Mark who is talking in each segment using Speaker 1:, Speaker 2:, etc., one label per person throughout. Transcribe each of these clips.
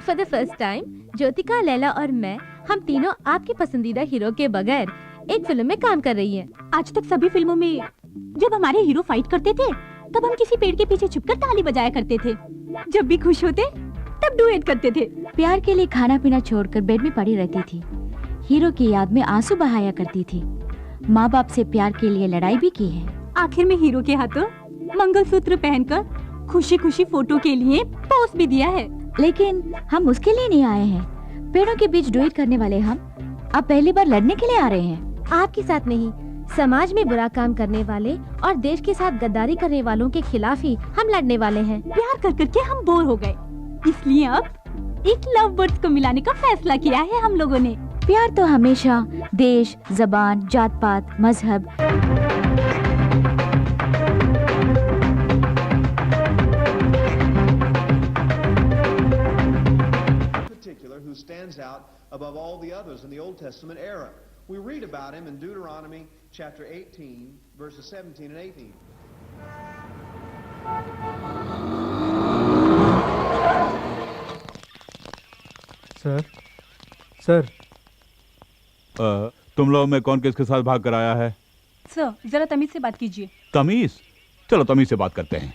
Speaker 1: For the first time Jyothika, Laila और मैं, हम तीनों आपकी पसंदीदा हीरो के बगैर एक फिल्म में काम कर रही हैं।
Speaker 2: आज तक सभी फिल्मों में जब हमारे हीरो फाइट करते थे तब हम किसी पेड़ के पीछे छुपकर ताली बजाया करते थे। जब भी खुश होते तब डुएट करते थे।
Speaker 3: प्यार के लिए खाना पीना छोड़कर बेड में पड़ी रहती थी। हीरो की याद में आंसू बहाया करती थी। माँ बाप से प्यार के लिए लड़ाई भी की है।
Speaker 2: आखिर में हीरो के हाथों मंगलसूत्र पहनकर खुशी खुशी फोटो के लिए पोस्ट भी दिया है।
Speaker 3: लेकिन हम उसके लिए नहीं आए हैं। पेड़ों के बीच डुएट करने वाले हम अब पहली बार लड़ने के लिए आ रहे हैं।
Speaker 1: आपके साथ नहीं, समाज में बुरा काम करने वाले और देश के साथ गद्दारी करने वालों के खिलाफ ही हम लड़ने वाले हैं।
Speaker 2: प्यार कर करके हम बोर हो गए, इसलिए अब एक लव बर्ड्स को मिलाने का फैसला किया है हम लोगों ने।
Speaker 3: प्यार तो हमेशा देश, जबान, जात पात, मजहब
Speaker 4: who stands out above all the others in the Old Testament era. We read about him in Deuteronomy chapter 18 verses 17 and 18.
Speaker 5: Sir
Speaker 6: तुम लोग में कौन किसके साथ भाग कर आया है?
Speaker 2: सर जरा तमीज से बात कीजिए।
Speaker 6: तमीज? चलो तमीज से बात करते हैं।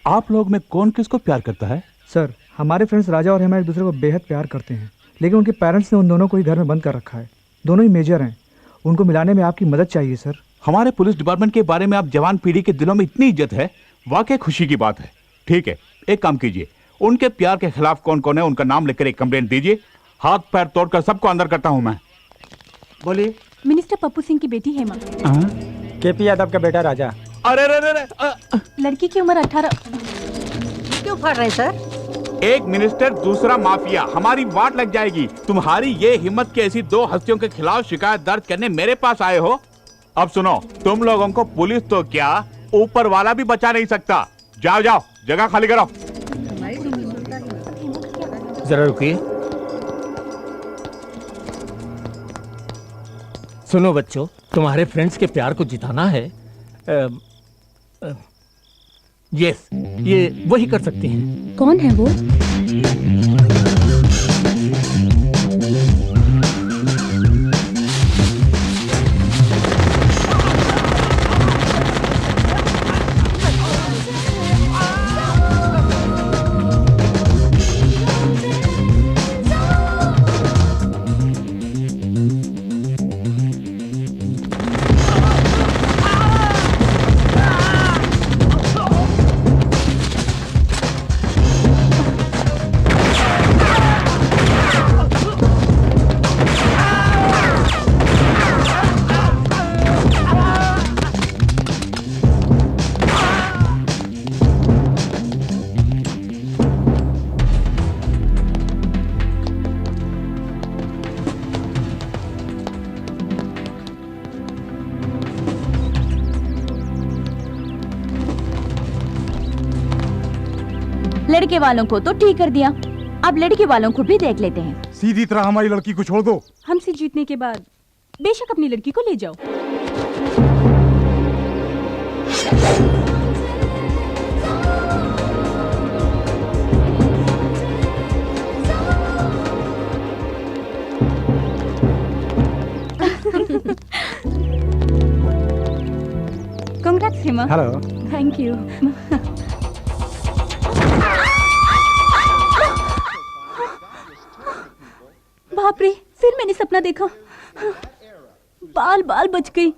Speaker 6: आप लोग में कौन किसको प्यार करता है?
Speaker 5: सर हमारे फ्रेंड्स राजा और हेमा एक दूसरे को बेहद प्यार करते हैं, लेकिन उनके पेरेंट्स ने उन दोनों को ही घर में बंद कर रखा है। दोनों ही मेजर हैं, उनको मिलाने में आपकी मदद चाहिए सर।
Speaker 6: हमारे पुलिस डिपार्टमेंट के बारे में आप जवान पीढ़ी के दिलों में इतनी इज्जत है, वाकई खुशी की बात है। ठीक है, एक काम कीजिए, उनके प्यार के खिलाफ कौन कौन है उनका नाम लिखकर एक कंप्लेंट दीजिए। हाथ पैर तोड़कर सबको अंदर करता हूँ मैं।
Speaker 5: बोलिए।
Speaker 2: मिनिस्टर पप्पू सिंह की बेटी हेमा।
Speaker 5: केपी यादव का बेटा राजा।
Speaker 6: अरे रे रे रे,
Speaker 2: लड़की की उम्र 18।
Speaker 7: क्यों फाड़ रहे सर?
Speaker 6: एक मिनिस्टर दूसरा माफिया, हमारी वाट लग जाएगी। तुम्हारी ये हिम्मत की ऐसी दो हस्तियों के खिलाफ शिकायत दर्ज करने मेरे पास आए हो? अब सुनो, तुम लोगों को पुलिस तो क्या ऊपर वाला भी बचा नहीं सकता। जाओ जाओ, जगह खाली करो।
Speaker 8: जरा रुकिए। सुनो बच्चों, तुम्हारे फ्रेंड्स के प्यार को जिताना है। यस, ये वही कर सकती हैं।
Speaker 2: कौन है वो?
Speaker 3: लड़के वालों को तो ठीक कर दिया, अब लड़की वालों को भी देख लेते हैं।
Speaker 5: सीधी तरह हमारी लड़की को छोड़ दो।
Speaker 2: हमसे जीतने के बाद बेशक अपनी लड़की को ले जाओ। Congrats, Hema.
Speaker 5: Hello.
Speaker 2: Thank you. बाप रे, फिर मैंने सपना देखा। बाल बाल बच गई।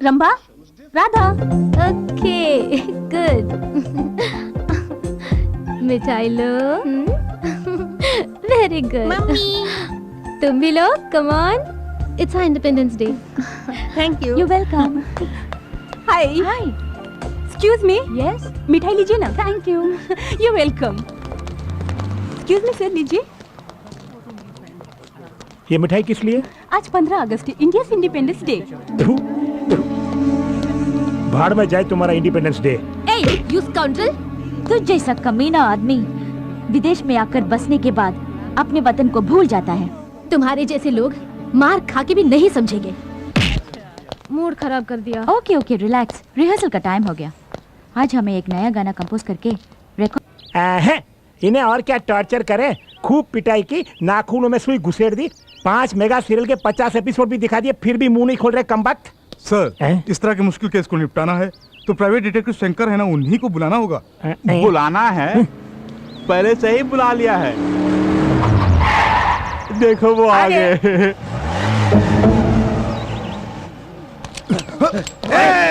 Speaker 2: रंभा, राधा।
Speaker 1: Okay, good. मिठाई लो। Very good. तुम भी लो, come on. It's our independence day.
Speaker 7: Thank you.
Speaker 3: You welcome.
Speaker 2: Hi.
Speaker 3: Hi.
Speaker 2: Excuse me.
Speaker 3: Yes.
Speaker 2: मिठाई लीजिए ना। Thank you. You welcome. Excuse me sir, लीजिए।
Speaker 8: ये मिठाई किस लिए?
Speaker 2: आज 15 अगस्त है, इंडिया इंडिपेंडेंस डे।
Speaker 8: भाड़ में जाए तुम्हारा independence day.
Speaker 1: A, you scoundrel!
Speaker 3: तुझ जैसा कमीना आदमी विदेश में आकर बसने के बाद अपने वतन को भूल जाता है।
Speaker 1: तुम्हारे जैसे लोग मार खा के भी नहीं समझेंगे। मूड खराब कर दिया।
Speaker 3: Okay okay, relax. रिहर्सल का टाइम हो गया। आज हमें एक नया गाना कंपोज करके
Speaker 9: इन्हें और क्या टॉर्चर करें, खूब पिटाई की, नाखूनों में सुई घुसेड़ दी, 5 मेगा सीरियल के 50 एपिसोड भी दिखा दिए, फिर भी मुंह नहीं खोल रहे कमबख्त।
Speaker 5: सर, इस तरह के मुश्किल केस को निपटाना है तो प्राइवेट डिटेक्टिव शंकर है ना, उन्हीं को बुलाना होगा।
Speaker 6: बुलाना है? पहले से ही बुला लिया है। देखो वो आ गए।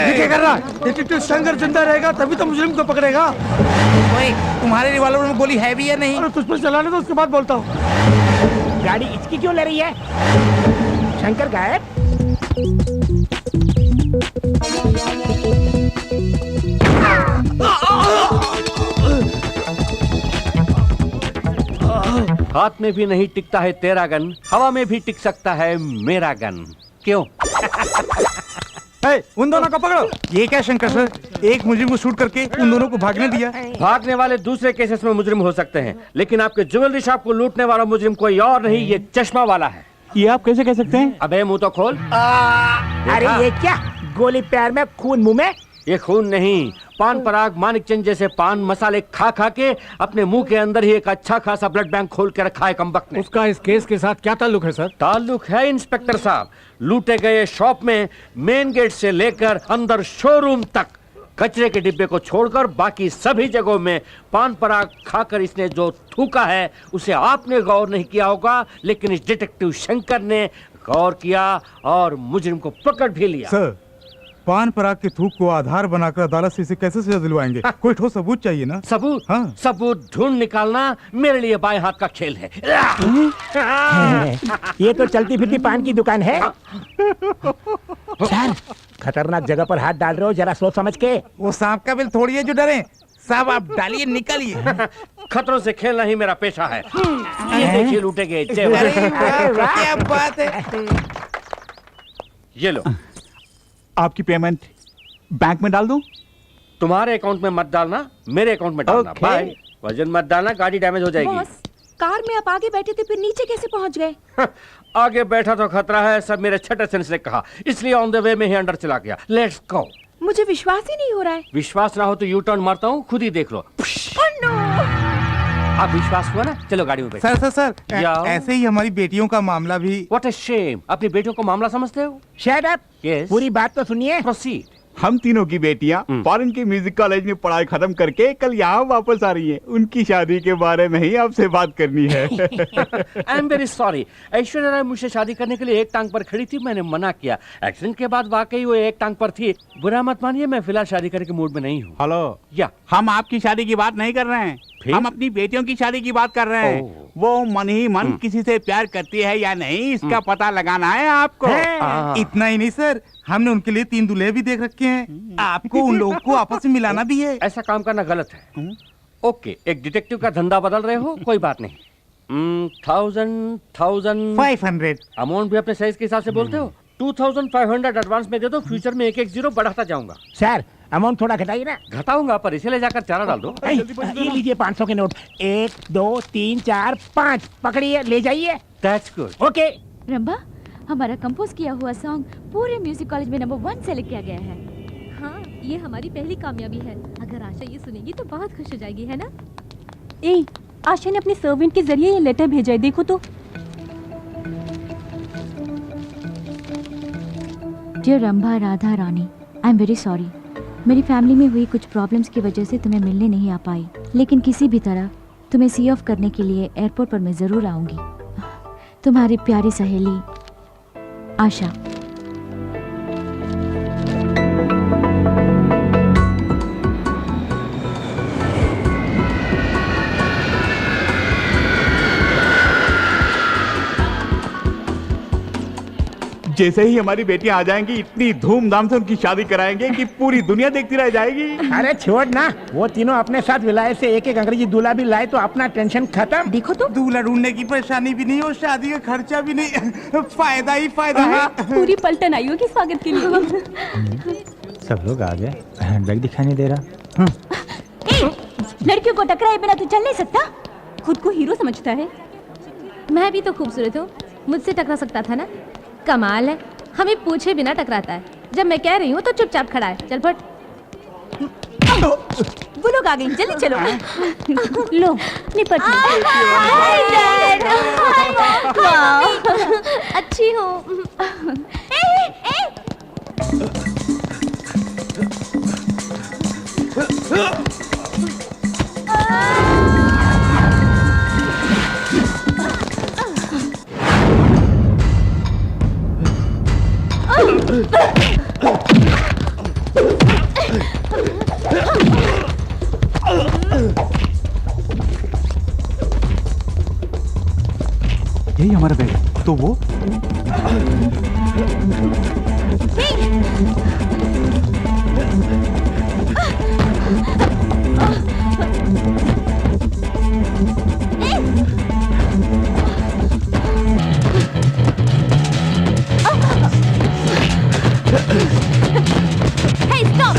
Speaker 5: ये क्या कर रहा है? डिटेक्टिव शंकर जिंदा रहेगा तभी तो मुजरिम को पकड़ेगा।
Speaker 9: तुम्हारे रिवॉल्वर में गोली है भी या नहीं?
Speaker 5: अरे तुझ पर चलाने तो उसके बाद बोलता हूँ।
Speaker 9: गाड़ी इसकी क्यों ले रही है? शंकर गायब।
Speaker 10: हाथ में भी नहीं टिकता है तेरा गन, हवा में भी टिक सकता है मेरा गन। क्यों?
Speaker 5: उन दोनों को पकड़ो। ये क्या शंकर सर, एक मुजरिम को शूट करके उन दोनों को भागने दिया।
Speaker 10: भागने वाले दूसरे केसेस में मुजरिम हो सकते हैं, लेकिन आपके ज्वेलरी शॉप को लूटने वाला मुजरिम कोई और नहीं, ये चश्मा वाला है।
Speaker 6: ये आप कैसे कह सकते हैं?
Speaker 10: अबे मुंह तो खोल।
Speaker 9: अरे ये क्या, गोली पैर में खून मुंह में?
Speaker 10: ये खून नहीं, पान पराग मानिकचंद जैसे पान मसाले खा खा के अपने मुंह के अंदर ही एक अच्छा खासा ब्लड बैंक खोल के रखा है कमबख्त ने।
Speaker 8: उसका इस केस के साथ क्या ताल्लुक है सर?
Speaker 10: ताल्लुक है इंस्पेक्टर साहब, लूटे गए शॉप में मेन गेट से लेकर अंदर शोरूम तक कचरे के डिब्बे को छोड़कर बाकी सभी जगहों में पान पराग खाकर इसने जो थूका है उसे आपने गौर नहीं किया होगा, लेकिन इस डिटेक्टिव शंकर ने गौर किया और मुजरिम को पकड़ भी लिया।
Speaker 5: सर, पान पराग के थूक को आधार बनाकर अदालत से इसे कैसे सजा दिलवाएंगे? कोई ठोस सबूत चाहिए ना।
Speaker 10: सबूत? हाँ। सबूत ढूंढ निकालना मेरे लिए बाएं हाथ का खेल है।
Speaker 9: ये तो चलती फिरती पान की दुकान है। सर, खतरनाक जगह पर हाथ डाल रहे हो, जरा सोच समझ के।
Speaker 11: वो सांप का बिल थोड़ी है जो डरे। साहब आप डालिए, निकलिए।
Speaker 10: खतरों से खेलना ही मेरा पेशा है। ये देखिए लूटे गए जेवर।
Speaker 11: क्या बात है।
Speaker 10: ये लो।
Speaker 6: आपकी पेमेंट बैंक में डाल दूं?
Speaker 10: तुम्हारे अकाउंट में मत डालना, मेरे अकाउंट में डालना। बाय। वजन मत डालना, गाड़ी डैमेज हो जाएगी।
Speaker 2: बॉस, कार में आप आगे बैठे थे, फिर नीचे कैसे पहुंच गए?
Speaker 10: आगे बैठा तो खतरा है, सब मेरे छठे सेंस ने कहा, इसलिए ऑन द वे में ही अंदर चला गया। Let's go.
Speaker 2: मुझे विश्वास ही नहीं हो रहा है।
Speaker 10: विश्वास ना हो तो यू टर्न मारता हूँ, खुद ही देख लो। अब विश्वास हुआ ना? चलो गाड़ी में बैठो।
Speaker 11: सर सर सर, ऐसे ही हमारी बेटियों का मामला भी।
Speaker 10: व्हाट अ शेम, अपनी बेटियों को मामला समझते हो?
Speaker 9: Shut up.
Speaker 10: यस,
Speaker 9: पूरी बात तो सुनिए।
Speaker 10: प्रोसीड।
Speaker 6: हम तीनों की बेटियां फॉरेन के म्यूजिक कॉलेज में पढ़ाई खत्म करके कल यहाँ वापस आ रही हैं। उनकी शादी के बारे में ही आपसे बात करनी है।
Speaker 10: I am very sorry. Aishwarya Rai मुझसे शादी करने के लिए एक टांग पर खड़ी थी, मैंने मना किया। एक्सीडेंट के बाद वाकई वो एक टांग पर थी। बुरा मत मानिए, मैं फिलहाल शादी करने के मूड में नहीं हूँ।
Speaker 6: हेलो,
Speaker 10: या
Speaker 6: हम आपकी शादी की बात नहीं कर रहे हैं, हम अपनी बेटियों की शादी की बात कर रहे हैं। वो मन ही मन किसी से प्यार करती है या नहीं, इसका पता लगाना है आपको।
Speaker 11: इतना ही नहीं सर, हमने उनके लिए 3 दूल्हे भी देख रखे हैं। आपको उन लोगों को आपस में मिलाना भी है।
Speaker 10: ऐसा काम करना गलत है। ओके, एक डिटेक्टिव का धंधा बदल रहे हो, कोई बात नहीं।
Speaker 11: 500
Speaker 10: अमाउंट भी अपने साइज के हिसाब से बोलते हो। 2500 एडवांस में दे दो, फ्यूचर में 1-1 जीरो बढ़ाता जाऊंगा।
Speaker 9: सर, अमाउंट थोड़ा घटाइए ना।
Speaker 10: घटाऊंगा, पर इसे ले जाकर चारा डाल दो।
Speaker 9: ये लीजिए 500 के नोट। 1 2 3 4 5 पकड़िए, ले जाइए।
Speaker 10: That's good.
Speaker 9: ओके।
Speaker 3: रंबा, हमारा कंपोज किया हुआ सॉन्ग पूरे म्यूजिक कॉलेज में नंबर 1 सेलेक्ट किया गया है।
Speaker 1: हाँ, ये हमारी पहली कामयाबी है। अगर आशा ये सुनेगी तो बहुत खुश हो जाएगी, है ना?
Speaker 2: ए, आशा ने अपने सर्वेंट के जरिए ये लेटर भेजा है, देखो तो।
Speaker 3: Dear Rambha Radha Rani, I am very sorry. मेरी फैमिली में हुई कुछ प्रॉब्लम्स की वजह से तुम्हें मिलने नहीं आ पाई, लेकिन किसी भी तरह तुम्हें सी ऑफ करने के लिए एयरपोर्ट पर मैं ज़रूर आऊँगी। तुम्हारी प्यारी सहेली आशा।
Speaker 6: जैसे ही हमारी बेटियां आ जाएंगी, इतनी धूमधाम से उनकी शादी कराएंगे कि पूरी दुनिया देखती रह जाएगी।
Speaker 9: अरे छोड़ ना, वो तीनों अपने साथ विलायत से एक अंग्रेजी दूल्हा भी लाए तो अपना टेंशन खत्म।
Speaker 2: देखो तो,
Speaker 11: दूल्हा ढूंढने की परेशानी भी नहीं और शादी का खर्चा भी नहीं। फायदा ही फायदा है।
Speaker 2: पूरी पलटन आई होगी स्वागत के लिए।
Speaker 12: सब लोग आ गए, हैंडबैग दिखाई नहीं दे रहा।
Speaker 2: लड़कियों को टकराए बिना तू चल नहीं सकता। खुद को हीरो समझता है।
Speaker 1: मैं भी तो खूबसूरत हूँ, मुझसे टकरा सकता था ना? कमाल है, हमें पूछे बिना टकराता है। जब मैं कह रही हूँ तो चुपचाप खड़ा है। चल फट।
Speaker 2: वो लोग आ गए, जल्दी चलो।
Speaker 3: लो निपट लो।
Speaker 1: हाय डैड, हाय अच्छी हूँ।
Speaker 5: यही हमारा बैग है। तो वो
Speaker 1: Hey, stop!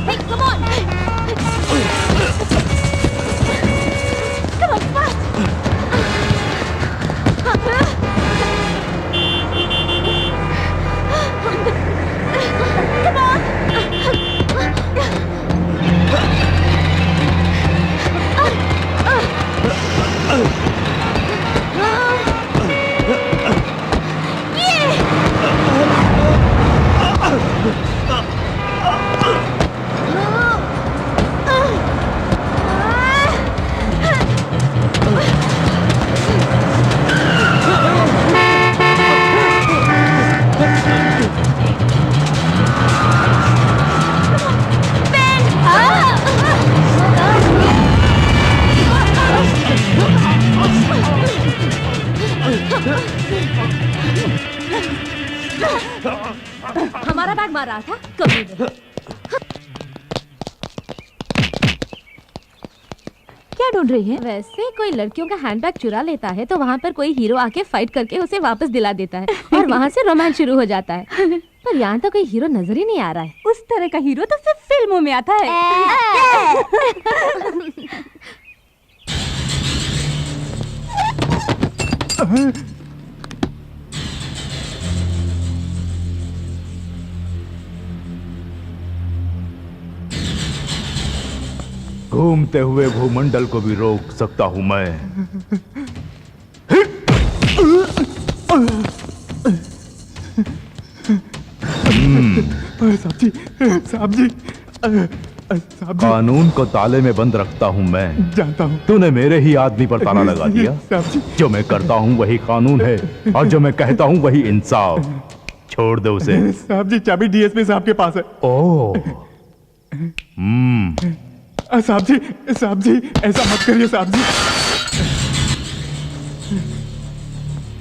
Speaker 1: Hey, come on! Come on, fast! Come on! हमारा बैग मार रहा था कभी नहीं।
Speaker 3: क्या ढूंढ रही है?
Speaker 1: वैसे कोई लड़कियों का हैंडबैग चुरा लेता है तो वहाँ पर कोई हीरो आके फाइट करके उसे वापस दिला देता है और वहाँ से रोमांस शुरू हो जाता है। पर यहाँ तो कोई हीरो नजर ही नहीं आ रहा है।
Speaker 2: उस तरह का हीरो तो सिर्फ फिल्मों में आता है।
Speaker 6: घूमते हुए भूमंडल को भी रोक सकता हूं मैं।
Speaker 5: साहब जी, साहब जी, साहब जी।
Speaker 6: कानून को ताले में बंद रखता हूं मैं।
Speaker 5: जानता हूं।
Speaker 6: तूने मेरे ही आदमी पर ताला लगा दिया।
Speaker 5: साहब जी।
Speaker 6: जो मैं करता हूं वही कानून है और जो मैं कहता हूं वही इंसाफ। छोड़ दो उसे।
Speaker 5: साहब जी, चाबी डीएसपी साहब के पास है।
Speaker 6: ओह,
Speaker 5: साहब जी, साहब जी, ऐसा मत करिए साहब जी।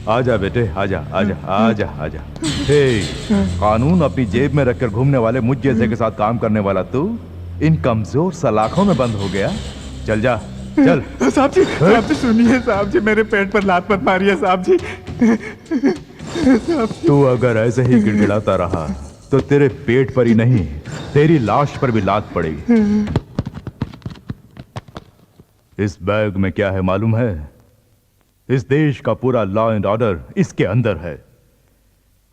Speaker 6: आजा बेटे, आजा आजा आजा आजा। हे, कानून अपनी जेब में रखकर घूमने वाले मुझ जैसे के साथ काम करने वाला तू इन कमजोर सलाखों में बंद हो गया। चल जा, चल।
Speaker 5: साहब जी सुनिए साहब जी, मेरे पेट पर लात मत मारिए साहब जी।
Speaker 6: तू अगर ऐसे ही गिड़गिड़ाता रहा तो तेरे पेट पर ही नहीं, तेरी लाश पर भी लात पड़ेगी। इस बैग में क्या है मालूम है? इस देश का पूरा लॉ एंड ऑर्डर इसके अंदर है।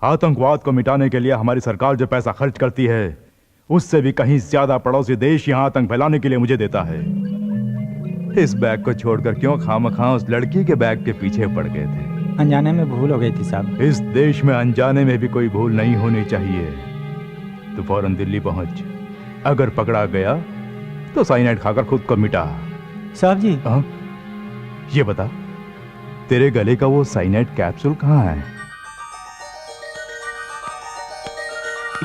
Speaker 6: आतंकवाद को मिटाने के लिए हमारी सरकार जो पैसा खर्च करती है उससे भी कहीं ज्यादा पड़ोसी देश यहां आतंक फैलाने के लिए मुझे देता है। इस बैग को छोड़कर क्यों खामखा उस लड़की के बैग के पीछे पड़ गए थे?
Speaker 12: अनजाने में भूल हो गई थी साहब।
Speaker 6: इस देश में अनजाने में भी कोई भूल नहीं होनी चाहिए। तो फौरन दिल्ली पहुंच, अगर पकड़ा गया तो साइनाइड खाकर खुद को मिटा।
Speaker 12: साहब जी।
Speaker 6: हाँ? ये बता, तेरे गले का वो साइनाइड कैप्सूल कहाँ है?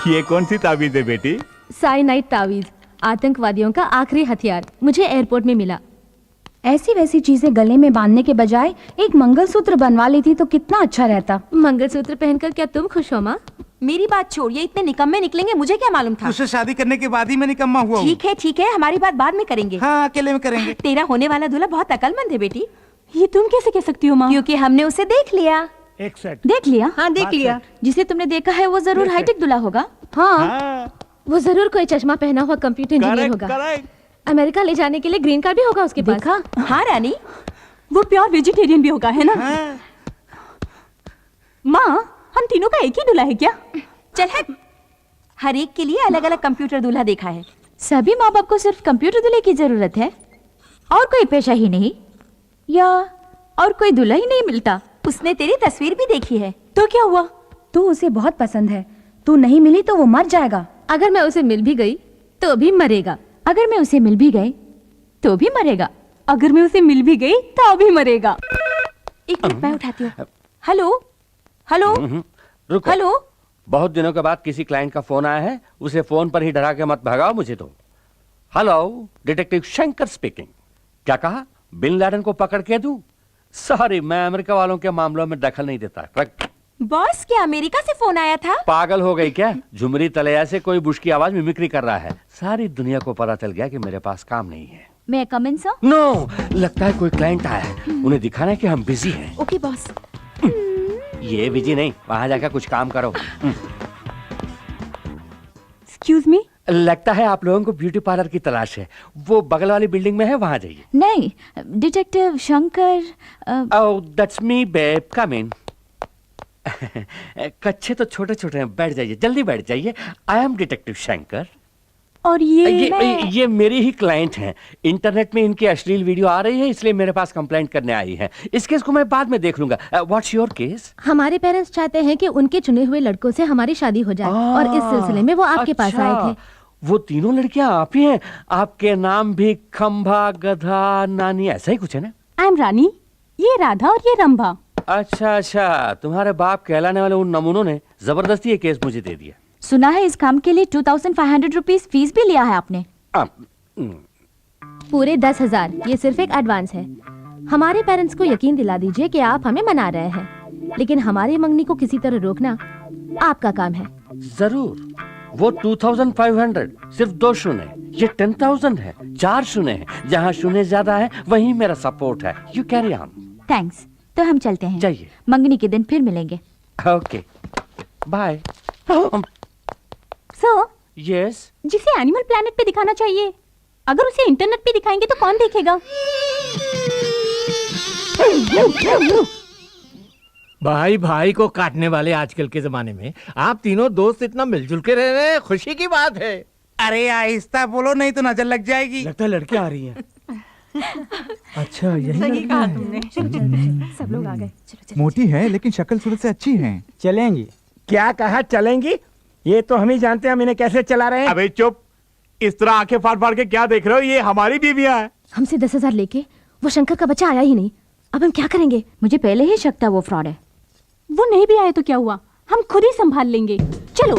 Speaker 6: ये कौन सी ताबीज है बेटी?
Speaker 1: साइनाइड तावीज, आतंकवादियों का आखिरी हथियार। मुझे एयरपोर्ट में मिला।
Speaker 3: ऐसी वैसी चीजें गले में बांधने के बजाय एक मंगलसूत्र बनवा लेती तो कितना अच्छा रहता।
Speaker 1: मंगलसूत्र पहनकर क्या तुम खुश हो माँ?
Speaker 2: मेरी बात छोड़िए, इतने निकम्मे निकलेंगे मुझे क्या मालूम था।
Speaker 11: उससे शादी करने के बाद ही मैं निकम्मा हुआ हूँ।
Speaker 2: ठीक है, हमारी बात बाद में करेंगे।
Speaker 11: हाँ, अकेले में करेंगे।
Speaker 2: तेरा होने वाला दूल्हा बहुत अकलमंद है बेटी। ये तुम कैसे कह सकती हो माँ? क्योंकि हमने उसे देख लिया।
Speaker 9: एक सेट
Speaker 3: देख लिया?
Speaker 2: हाँ, देख लिया।
Speaker 3: जिसे तुमने देखा है वो जरूर हाईटेक दूल्हा होगा।
Speaker 1: हाँ, वो जरूर कोई चश्मा पहना हुआ कंप्यूटर इंजीनियर होगा। अमेरिका ले जाने के लिए ग्रीन कार्ड भी होगा उसके पास।
Speaker 2: देखा? हाँ रानी, वो प्योर वेजिटेरियन भी होगा, है ना? माँ, हम तीनों का एक ही दूल्हा है क्या? चल हट, हर एक के लिए अलग अलग कंप्यूटर दूल्हा देखा है।
Speaker 3: सभी माँ बाप को सिर्फ कंप्यूटर दूल्हे की जरूरत है और कोई पेशा ही नहीं, या और कोई दूल्हा ही नहीं मिलता।
Speaker 2: उसने तेरी तस्वीर भी देखी है। तो क्या हुआ?
Speaker 3: तू उसे बहुत पसंद है, तू नहीं मिली तो वो मर जाएगा।
Speaker 1: अगर मैं उसे मिल भी गई तो भी मरेगा।
Speaker 3: अगर मैं उसे मिल भी गई तो भी मरेगा।
Speaker 2: अगर मैं उसे मिल भी गई तो भी मरेगा। एक मिनट, मैं उठाती हूँ। हेलो हेलो
Speaker 10: रुको।
Speaker 2: हेलो।
Speaker 10: बहुत दिनों के बाद किसी क्लाइंट का फोन आया है, उसे फोन पर ही डरा के मत भगाओ मुझे तो। Hello, detective Shankar speaking. क्या कहा? बिन लादेन को पकड़ के दूं? सॉरी, मैं अमेरिका वालों के मामलों में दखल नहीं देता।
Speaker 2: बॉस, क्या अमेरिका से फोन आया था?
Speaker 10: पागल हो गई क्या? झुमरी तलैया से कोई बुश की आवाज मिमिक्री कर रहा है। सारी दुनिया को पता चल गया कि मेरे पास काम नहीं है।
Speaker 3: मैं कम इन सर?
Speaker 10: नो, लगता है कोई क्लाइंट आया है। उन्हें दिखाना है कि हम बिजी हैं।
Speaker 2: Okay boss.
Speaker 10: ये बिजी नहीं, वहां जाकर कुछ काम करो।
Speaker 2: Excuse me.
Speaker 10: लगता है आप लोगों को ब्यूटी पार्लर की तलाश है। वो बगल वाली बिल्डिंग में है, वहां जाइए।
Speaker 3: नहीं, detective Shankar.
Speaker 10: Oh, that's me babe, come in. कच्चे तो छोटे छोटे हैं, बैठ जाइए, जल्दी बैठ जाइए। I am detective Shankar.
Speaker 2: और
Speaker 10: ये मेरी ही क्लाइंट हैं। इंटरनेट में इनकी अश्लील वीडियो आ रही है, इसलिए मेरे पास कंप्लेंट करने आई है। इस केस को मैं बाद में देख लूंगा। What's your case?
Speaker 1: हमारे पेरेंट्स चाहते हैं कि उनके चुने हुए लड़कों से हमारी शादी हो जाए और इस सिलसिले में वो आपके पास आए थे।
Speaker 10: वो तीनों लड़कियां आप ही हैं? आपके नाम भी खंभा, गधा, नानी, ऐसा ही कुछ है ना?
Speaker 2: आई एम रानी, ये राधा और ये रंभा।
Speaker 10: अच्छा, तुम्हारे बाप कहलाने वाले उन नमूनों ने जबरदस्ती ये केस मुझे दे दिया।
Speaker 3: सुना है इस काम के लिए 2500 रुपीस फीस भी लिया है आपने।
Speaker 1: पूरे 10,000। ये सिर्फ एक एडवांस है। हमारे पेरेंट्स को यकीन दिला दीजिए कि आप हमें मना रहे हैं, लेकिन हमारी मंगनी को किसी तरह रोकना आपका काम है।
Speaker 10: जरूर। वो 2500 सिर्फ 2 शून्य, ये 10,000 है, 4 शून्य है। जहाँ शून्य ज्यादा है वहीं मेरा सपोर्ट है। You carry on.
Speaker 3: थैंक्स। तो हम चलते हैं।
Speaker 10: जाइए।
Speaker 3: मंगनी के दिन फिर मिलेंगे।
Speaker 10: Okay, bye.
Speaker 2: Sir,
Speaker 10: yes.
Speaker 2: जिसे एनिमल प्लैनेट पे दिखाना चाहिए, अगर उसे इंटरनेट पे दिखाएंगे तो कौन देखेगा?
Speaker 8: भाई भाई को काटने वाले आजकल के जमाने में आप तीनों दोस्त इतना मिलजुल के रह रहे हैं, खुशी की बात है।
Speaker 11: अरे आहिस्ता बोलो, नहीं तो नजर लग जाएगी।
Speaker 5: लगता है लड़कियां आ रही हैं। अच्छा, यही
Speaker 7: सही
Speaker 5: लड़की
Speaker 7: कहा
Speaker 5: है।
Speaker 7: तुमने।
Speaker 2: सब लोग आ गए।
Speaker 5: मोटी है लेकिन शक्ल सूरत से अच्छी है।
Speaker 12: चलेंगी?
Speaker 9: क्या कहा चलेंगी? ये तो हम ही जानते हैं हम इन्हें कैसे चला रहे हैं।
Speaker 6: अबे चुप, इस तरह आंखें फाड़ फाड़ के क्या देख रहे हो? ये हमारी बीवियां हैं।
Speaker 1: हमसे 10,000 लेके वो शंकर का बच्चा आया ही नहीं। अब हम क्या करेंगे?
Speaker 3: मुझे पहले ही शक था वो फ्रॉड है।
Speaker 2: वो नहीं भी आए तो क्या हुआ, हम खुद ही संभाल लेंगे। चलो।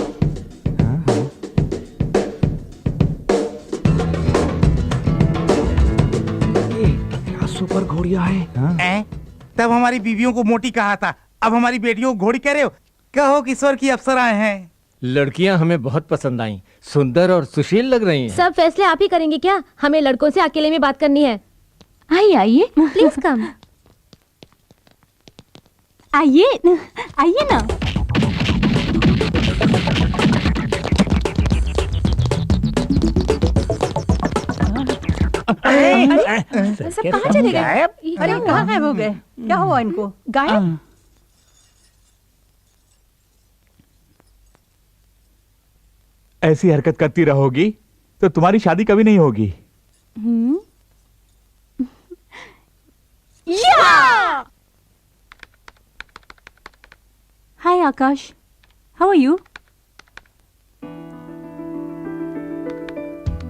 Speaker 5: क्या सुपर घोड़िया है।
Speaker 11: तब हमारी बीवियों को मोटी कहा था, अब हमारी बेटियों को घोड़ी कह रहे हो? कहो किशोर की अप्सराएं हैं।
Speaker 8: लड़कियां हमें बहुत पसंद आई, सुंदर और सुशील लग रही हैं।
Speaker 1: सब फैसले आप ही करेंगे क्या? हमें लड़कों से अकेले में बात करनी है।
Speaker 3: आइए आइए,
Speaker 1: प्लीज कम।
Speaker 2: आइए आइए ना।
Speaker 7: सब कहाँ चले गए? अरे कहाँ गायब हो गए? क्या हुआ इनको? गायब?
Speaker 6: ऐसी हरकत करती रहोगी तो तुम्हारी शादी कभी नहीं होगी।
Speaker 2: Hi Akash, how are you?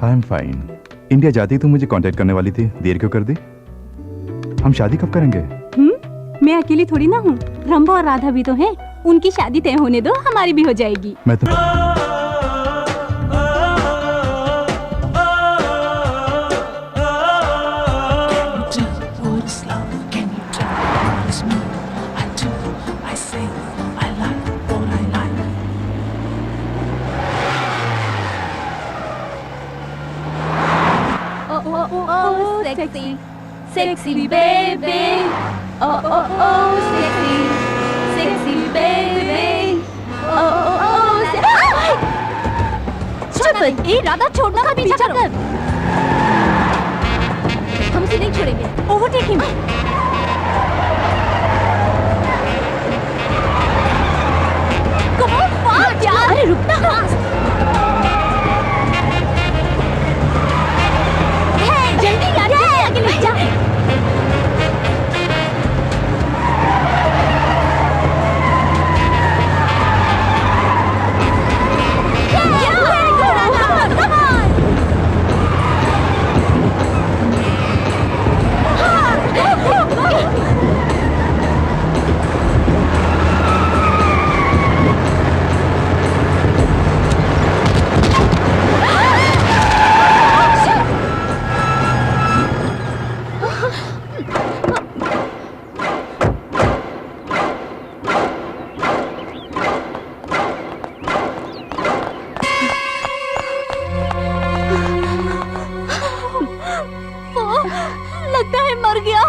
Speaker 13: I am fine. India जाती तो मुझे कांटेक्ट करने वाली थी, देर क्यों कर दी? हम शादी कब करेंगे?
Speaker 2: मैं अकेली थोड़ी ना हूँ, रंभा और राधा भी तो हैं। उनकी शादी तय होने दो, हमारी भी हो जाएगी।
Speaker 13: मैं तो
Speaker 1: Sexy baby, sexy baby,
Speaker 2: ए राधा, छोड़ना मत, पीछा कर।
Speaker 1: हम उसे नहीं छोड़ेंगे।
Speaker 2: Overtake him. Come on fast यार। अरे रुकना। जल्दी यार, आगे ले जा। लगता है मर गया।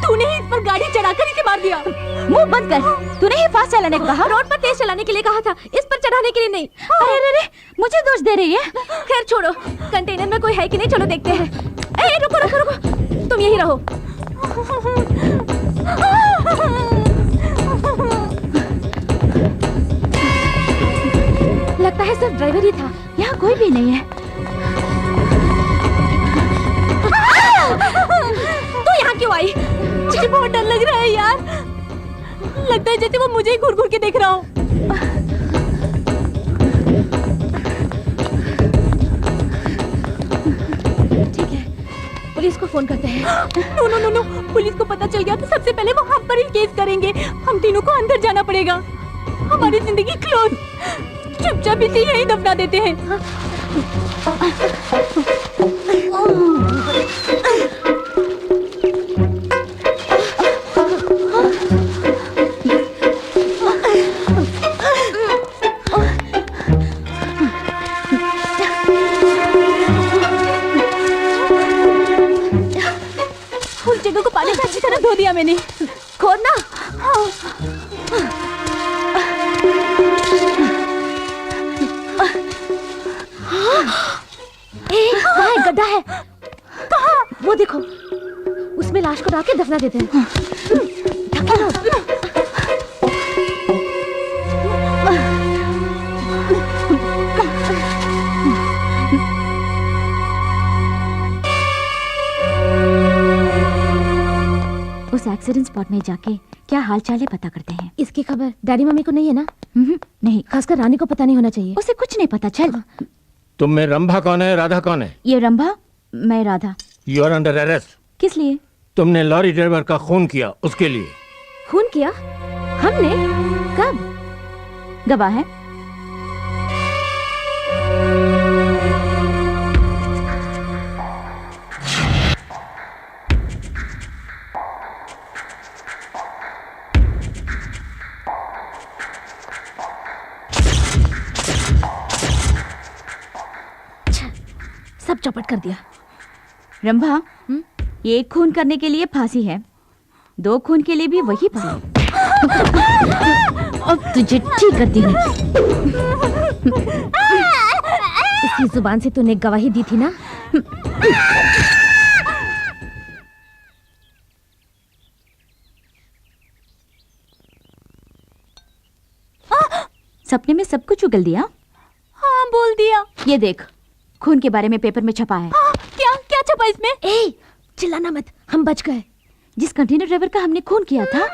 Speaker 2: तूने ही इस पर गाड़ी चढ़ाकर इसे मार दिया।
Speaker 3: मुंह बंद कर। तूने ही फास्ट चलाने को कहा।
Speaker 1: रोड पर तेज चलाने के लिए कहा था, इस पर चढ़ाने के लिए नहीं।
Speaker 3: अरे अरे अरे, मुझे दोष दे रही है।
Speaker 1: खैर छोड़ो, कंटेनर में कोई है कि नहीं, चलो देखते हैं। ए रुको रुको रुको, तुम यही रहो। लगता है सिर्फ ड्राइवर ही था,
Speaker 3: यहाँ कोई भी नहीं है।
Speaker 1: तू यहाँ क्यों आई?
Speaker 2: मुझे बहुत डर लग रहा है यार। लगता है जैसे वो मुझे ही घूर घूर के देख रहा हो।
Speaker 1: ठीक है, पुलिस को फोन करते हैं।
Speaker 2: No no no no, police को पता चल गया तो सबसे पहले वो हम पर ही केस करेंगे। हम तीनों को अंदर जाना पड़ेगा। हमारी जिंदगी क्लोज। चुपचाप इसे यहीं दफना देते हैं। उस जगह को पानी से अच्छी तरह धो दिया मैंने।
Speaker 1: खोदना। वहाँ एक गड्ढा है।
Speaker 2: कहाँ?
Speaker 1: वो देखो, उसमें लाश को डाल के दफना देते हैं। ढकेलो।
Speaker 3: उस एक्सीडेंट स्पॉट में जाके क्या हालचाल है पता करते हैं।
Speaker 1: इसकी खबर डैडी मम्मी को नहीं है ना?
Speaker 3: नहीं,
Speaker 1: खासकर रानी को पता नहीं होना चाहिए।
Speaker 3: उसे कुछ नहीं पता। चल।
Speaker 8: तुम में रंभा कौन है, राधा कौन है?
Speaker 3: ये रंभा, मैं Radha.
Speaker 8: You are under arrest.
Speaker 3: किस लिए?
Speaker 8: तुमने लॉरी ड्राइवर का खून किया, उसके लिए।
Speaker 1: खून किया? हमने? कब?
Speaker 3: गवाह है।
Speaker 1: सब चौपट कर दिया।
Speaker 3: रंभा, एक खून करने के लिए फांसी है, 2 खून के लिए भी वही फांसी। अब तुझे ठीक करती हूँ।
Speaker 1: इसकी जुबान से तूने गवाही दी थी ना?
Speaker 3: सपने में सब कुछ उगल दिया।
Speaker 2: हाँ, बोल दिया।
Speaker 3: ये देख, खून के बारे में पेपर में छपा है।
Speaker 2: क्या क्या छपा इसमें?
Speaker 1: ए, चिल्लाना मत, हम बच गए।
Speaker 3: जिस कंटेनर ड्राइवर का हमने खून किया था।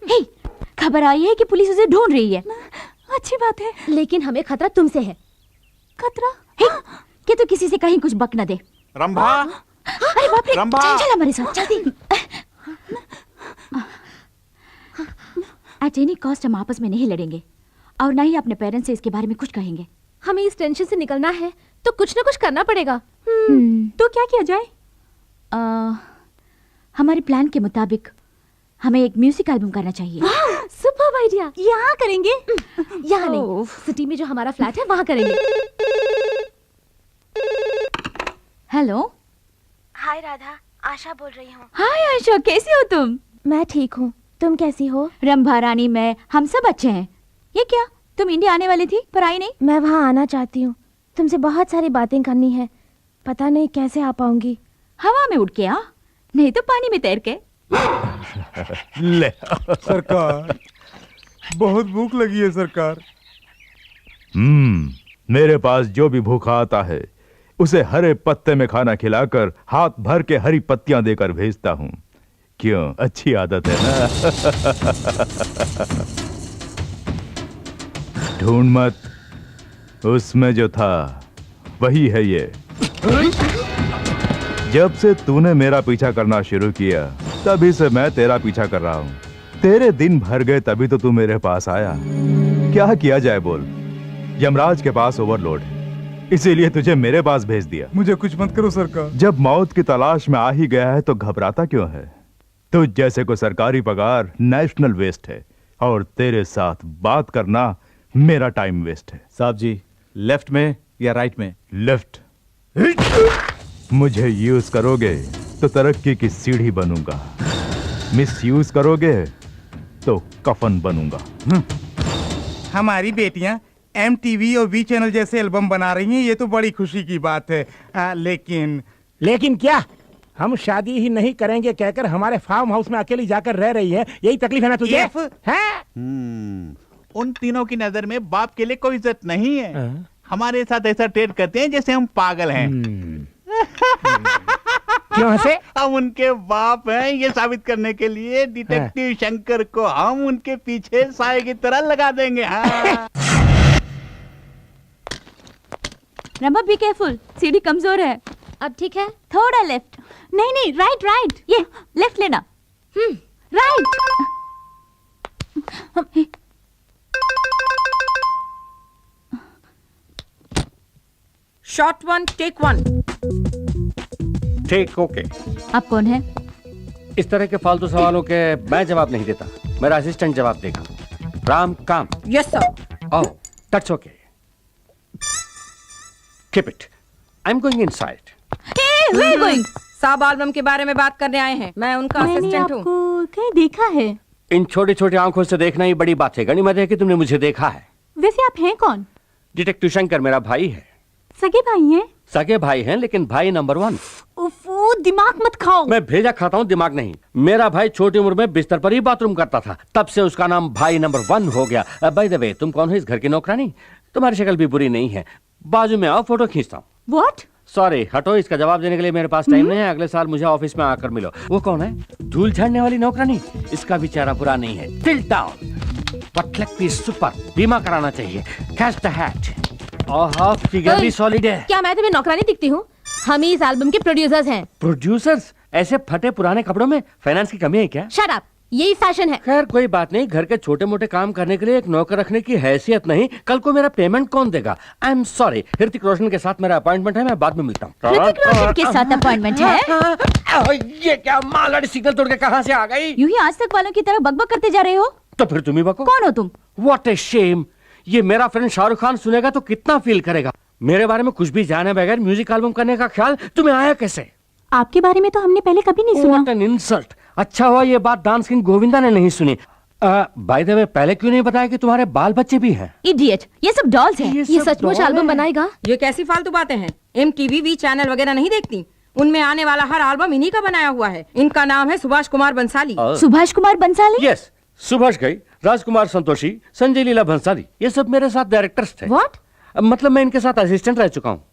Speaker 3: हे, खबर आई है कि पुलिस उसे ढूंढ रही है।
Speaker 2: अच्छी बात है,
Speaker 1: लेकिन हमें खतरा तुमसे है।
Speaker 2: खतरा?
Speaker 3: कि तू किसी से कहीं कुछ बक न दे।
Speaker 6: रंभा,
Speaker 3: अरे बाप रे,
Speaker 6: रंभा।
Speaker 3: चल हमारे साथ, जल्दी। एट एनी कॉस्ट हम आपस में नहीं लड़ेंगे और ना ही अपने पेरेंट्स से इसके बारे में कुछ कहेंगे।
Speaker 1: हमें इस टेंशन से निकलना है तो कुछ ना कुछ करना पड़ेगा।
Speaker 2: तो क्या किया जाए?
Speaker 3: हमारे प्लान के मुताबिक हमें एक म्यूजिक एल्बम करना चाहिए।
Speaker 1: Super idea.
Speaker 2: यहाँ करेंगे?
Speaker 1: यहाँ नहीं, सिटी में जो हमारा फ्लैट है वहाँ करेंगे।
Speaker 3: हेलो।
Speaker 14: हाय राधा, आशा बोल रही हूँ।
Speaker 3: हाय आशा, कैसी हो तुम?
Speaker 14: मैं ठीक हूँ, तुम कैसी हो?
Speaker 3: रंभा रानी, मैं, हम सब अच्छे हैं। ये क्या, तुम इंडिया आने वाली थी पर आई नहीं?
Speaker 14: मैं वहाँ आना चाहती हूँ, तुमसे बहुत सारी बातें करनी है, पता नहीं कैसे आ पाऊंगी।
Speaker 3: हवा में उड़ के आ, नहीं तो पानी में तैर के।
Speaker 13: ले
Speaker 11: सरकार, बहुत भूख लगी है सरकार।
Speaker 13: मेरे पास जो भी भूखा आता है उसे हरे पत्ते में खाना खिलाकर हाथ भर के हरी पत्तियां देकर भेजता हूं। क्यों, अच्छी आदत है ना? ढूंढ मत, उसमें जो था वही है ये। जब से तूने मेरा पीछा करना शुरू किया तभी से मैं तेरा पीछा कर रहा हूं। तेरे दिन भर गए तभी तो तू मेरे पास आया। क्या किया जाए बोल, यमराज के पास ओवरलोड है, इसीलिए तुझे मेरे पास भेज दिया।
Speaker 11: मुझे कुछ मत करो सरकार।
Speaker 13: जब मौत की तलाश में आ ही गया है तो घबराता क्यों है? तुझ जैसे को सरकारी पगार नेशनल वेस्ट है और तेरे साथ बात करना मेरा टाइम वेस्ट है।
Speaker 6: साहब जी, लेफ्ट में या राइट में?
Speaker 13: लेफ्ट। मुझे यूज करोगे तो तरक्की की सीढ़ी बनूंगा, मिस यूज करोगे तो कफन बनूंगा।
Speaker 11: हमारी बेटियां MTV और V चैनल जैसे एल्बम बना रही हैं, ये तो बड़ी खुशी की बात है।
Speaker 9: लेकिन क्या हम शादी ही नहीं करेंगे कहकर हमारे फार्म हाउस में अकेली जाकर रह रही है, यही तकलीफ है ना तुझे?
Speaker 6: उन तीनों की नजर में बाप के लिए कोई इज्जत नहीं है। हमारे साथ ऐसा ट्रीट करते हैं जैसे हम पागल हैं।
Speaker 9: क्यों हंसे?
Speaker 6: हम उनके बाप हैं ये साबित करने के लिए डिटेक्टिव शंकर को हम उनके पीछे साए की तरह लगा देंगे। हाँ।
Speaker 3: रंभा, बी केयरफुल, सीढ़ी कमजोर है।
Speaker 1: अब ठीक है?
Speaker 3: थोड़ा लेफ्ट।
Speaker 2: नहीं नहीं, राइट राइट।
Speaker 3: ये लेफ्ट लेना।
Speaker 2: राइट।
Speaker 7: Shot 1 take 1।
Speaker 10: ठीक, ओके।
Speaker 3: आप कौन है?
Speaker 10: इस तरह के फालतू सवालों के मैं जवाब नहीं देता, मेरा असिस्टेंट जवाब देगा। राम काम।
Speaker 7: Yes sir.
Speaker 10: Oh, that's okay. Keep it, I am going inside.
Speaker 3: Hey, where are you going?
Speaker 7: साब एल्बम के बारे में बात करने आए हैं, मैं उनका असिस्टेंट हूँ।
Speaker 2: आपको कहीं देखा है?
Speaker 10: इन छोटी छोटी आंखों से देखना ही बड़ी बात है। गनीमत है कि तुमने मुझे देखा है।
Speaker 2: वैसे आप हैं कौन?
Speaker 10: डिटेक्टिव शंकर मेरा भाई है।
Speaker 2: सगे भाई हैं?
Speaker 10: सगे भाई हैं, लेकिन भाई नंबर 1।
Speaker 2: उफ़, दिमाग मत खाओ।
Speaker 10: मैं भेजा खाता हूँ, दिमाग नहीं। मेरा भाई छोटी उम्र में बिस्तर पर ही बाथरूम करता था, तब से उसका नाम भाई नंबर 1 हो गया। बाय द वे, तुम कौन हो इस घर की नौकरानी? तुम्हारी शक्ल भी बुरी नहीं है, बाजू में आओ, फोटो खींचता हूँ।
Speaker 2: What?
Speaker 10: सॉरी, हटो, इसका जवाब देने के लिए मेरे पास टाइम नहीं है। अगले साल मुझे ऑफिस में आकर मिलो। वो कौन है? धूल झाड़ने वाली नौकरानी? इसका भी चेहरा बुरा नहीं है। Tilt down, but leg piece super, बीमा कराना चाहिए। Catch the hat. Oh, figure भी सॉलिड है।
Speaker 1: क्या मैं तुम्हें नौकरानी दिखती हूँ? हम ही इस एल्बम के प्रोड्यूसर्स हैं।
Speaker 10: प्रोड्यूसर्स? ऐसे फटे पुराने कपड़ों में फाइनेंस की कमी है क्या?
Speaker 1: शट अप, यही फैशन है।
Speaker 10: खैर कोई बात नहीं, घर के छोटे मोटे काम करने के लिए एक नौकर रखने की हैसियत नहीं। कल को मेरा पेमेंट कौन देगा? I am sorry, Hrithik Roshan के साथ मेरा अपॉइंटमेंट है, मैं बाद में मिलता हूँ।
Speaker 3: ऋतिक रोशन के साथ अपॉइंटमेंट है?
Speaker 10: ये क्या मालगाड़ी सिग्नल तोड़ के कहाँ से आ गई?
Speaker 3: यूं ही आज तक वालों की तरह बकबक करते जा रहे हो।
Speaker 10: तो फिर तुम ही बको।
Speaker 3: कौन हो तुम?
Speaker 10: What a shame. ये मेरा फ्रेंड शाहरुख खान सुनेगा तो कितना फील करेगा। मेरे बारे में कुछ भी जाने बगैर म्यूजिक एल्बम करने का ख्याल तुम्हें आया कैसे?
Speaker 2: आपके बारे में तो हमने पहले कभी नहीं सुना।
Speaker 10: What an insult। अच्छा हुआ ये बात डांस किंग गोविंदा ने नहीं सुनी। बाय द वे, पहले क्यों नहीं बताया कि तुम्हारे बाल बच्चे भी हैं?
Speaker 3: इडियट, ये सब डॉल्स हैं।
Speaker 1: ये सचमुच एल्बम बनाएगा?
Speaker 7: ये कैसी फालतू बातें हैं? MTV V चैनल वगैरह नहीं देखती? उनमें आने वाला हर एल्बम इन्हीं का बनाया हुआ है। इनका नाम है सुभाष कुमार बंसाली।
Speaker 3: सुभाष कुमार बंसाली?
Speaker 10: यस, सुभाष घई, राजकुमार संतोषी, संजय लीला भंसाली, ये सब मेरे साथ डायरेक्टर्स थे।
Speaker 1: What?
Speaker 10: मतलब मैं इनके साथ असिस्टेंट रह चुका हूँ।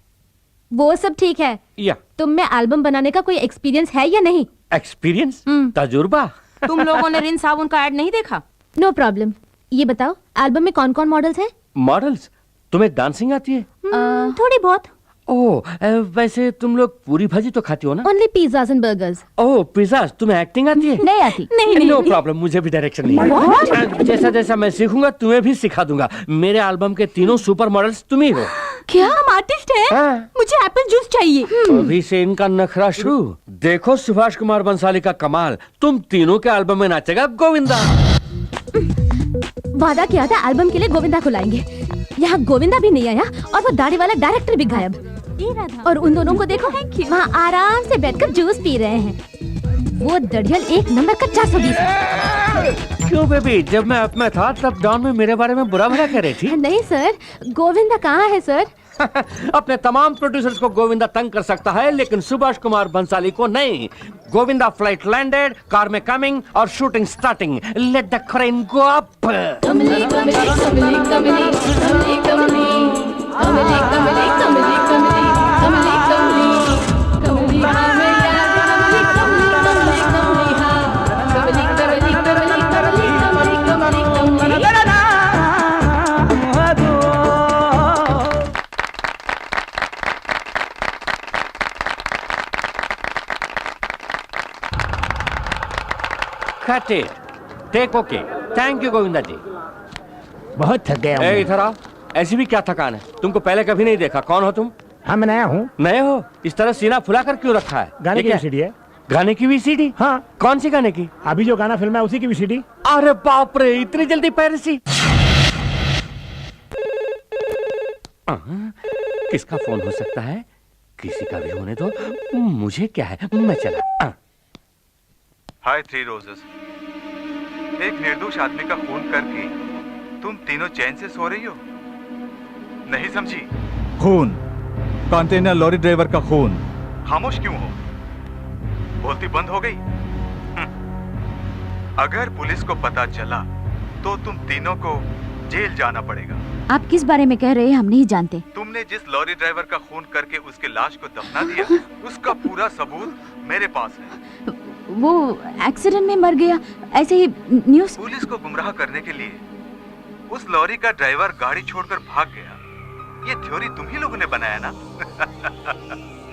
Speaker 1: वो सब ठीक है,
Speaker 10: या
Speaker 1: तुम में एल्बम बनाने का कोई एक्सपीरियंस है या नहीं?
Speaker 10: एक्सपीरियंस? तजुर्बा?
Speaker 7: तुम लोगों ने रिन साबुन का ऐड नहीं देखा?
Speaker 1: No problem. ये बताओ, एल्बम में कौन कौन मॉडल्स हैं?
Speaker 10: मॉडल्स? तुम्हें डांसिंग आती है?
Speaker 2: थोड़ी बहुत।
Speaker 10: ओह, वैसे तुम लोग पूरी भाजी तो खाती हो ना?
Speaker 1: Only pizzas and burgers.
Speaker 10: Oh, pizzas. तुम्हें एक्टिंग आती है?
Speaker 3: नहीं आती।
Speaker 1: नहीं।
Speaker 10: नो प्रॉब्लम, मुझे भी डायरेक्शन नहीं है। जैसा जैसा मैं सीखूंगा तुम्हें भी सिखा दूंगा। मेरे एल्बम के तीनों सुपर मॉडल्स तुम ही हो।
Speaker 2: क्या हम आर्टिस्ट
Speaker 7: हाँ।
Speaker 2: मुझे एप्पल जूस चाहिए।
Speaker 10: अभी से इनका नखरा शुरू। देखो सुभाष कुमार बंसाली का कमाल, तुम तीनों के एल्बम में नाचेगा गोविंदा।
Speaker 1: वादा किया था एल्बम के लिए गोविंदा को लाएंगे। यहाँ गोविंदा भी नहीं आया और वो दाढ़ी वाला डायरेक्टर भी गायब। और उन दोनों को देखो वहाँ आराम से बैठकर जूस पी रहे हैं। वो दड़ियल एक नंबर का 420।
Speaker 10: क्यों बेबी, जब मैं अप में था तब डॉन में मेरे बारे में बुरा भला कह रही थी।
Speaker 1: नहीं सर, गोविंदा कहाँ है सर?
Speaker 10: अपने तमाम प्रोड्यूसर्स को गोविंदा तंग कर सकता है, लेकिन सुभाष कुमार बंसाली को नहीं। गोविंदा फ्लाइट लैंडेड, कार में कमिंग और shooting starting. Let the crane go up.
Speaker 2: Kamli Kamli Kamli Kamli Kamli Kamli Kamli Kamli Kamli Kamli Kamli Kamli
Speaker 10: Cut it. Take okay. Thank you Govinda जी।
Speaker 9: बहुत थक गया हूँ।
Speaker 10: इधर आओ। ऐसी भी क्या थकान है? तुमको पहले कभी नहीं देखा। कौन हो तुम?
Speaker 9: हाँ मैं नया हूँ।
Speaker 10: नए हो? इस तरह सीना फुलाकर क्यों रखा है?
Speaker 9: गाने की वीसीडी है।
Speaker 10: गाने की वीसीडी?
Speaker 9: हाँ।
Speaker 10: कौन सी गाने की?
Speaker 9: अभी जो गाना फिल्म है उसी की वीसीडी।
Speaker 10: अरे बाप रे, इतनी जल्दी पायरेसी? किसका फोन हो सकता है? किसी का भी होने दो, मुझे क्या है, मैं चला।
Speaker 13: हाय थ्री रोजेस। एक निर्दोष आदमी का खून करके तुम तीनों चैन से सो रही हो? नहीं समझी?
Speaker 15: खून, कंटेनर लॉरी ड्राइवर का खून।
Speaker 13: खामोश क्यों हो? बोलती बंद हो गई? अगर पुलिस को पता चला तो तुम तीनों को जेल जाना पड़ेगा।
Speaker 3: आप किस बारे में कह रहे हैं हम नहीं जानते।
Speaker 13: तुमने जिस लॉरी ड्राइवर का खून करके उसके लाश को दफना दिया, उसका पूरा सबूत मेरे पास है।
Speaker 3: वो एक्सीडेंट में मर गया, ऐसे ही न्यूज़।
Speaker 13: पुलिस को गुमराह करने के लिए उस लॉरी का ड्राइवर गाड़ी छोड़कर भाग गया। ये थ्योरी तुम ही लोगों ने बनाया ना?